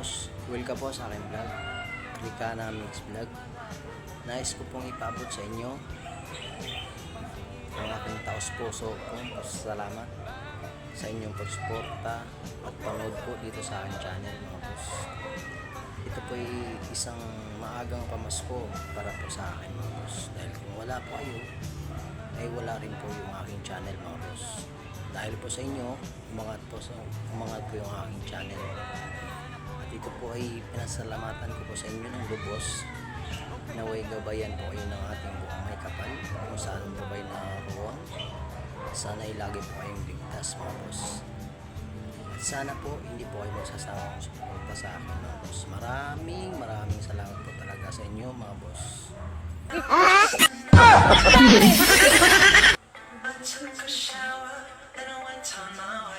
boss, welcome po sa aking vlog, Likana Mix Vlog. Nais ko pong ipaabot sa inyo ang aking taos-puso kong salamat sa inyong pagsuporta at panood po dito sa aking channel mga boss. Ito po ay isang maagang pamasko para po sa akin mga boss, dahil kung wala po kayo ay wala rin po yung aking channel mga boss. Dahil po sa inyo, umangat po yung aking channel. At ito po ay pinasalamatan ko po sa inyo ng lubos. Naway gabayan po kayo ng ating buong may kapal kung saan po kayo naroon. Sana ay lagi po kayong ligtas mga boss. At sana po hindi po kayo magsasawang suporta sa akin mga boss. Maraming salamat po talaga sa inyo mga boss. Took a shower, then I went on my way.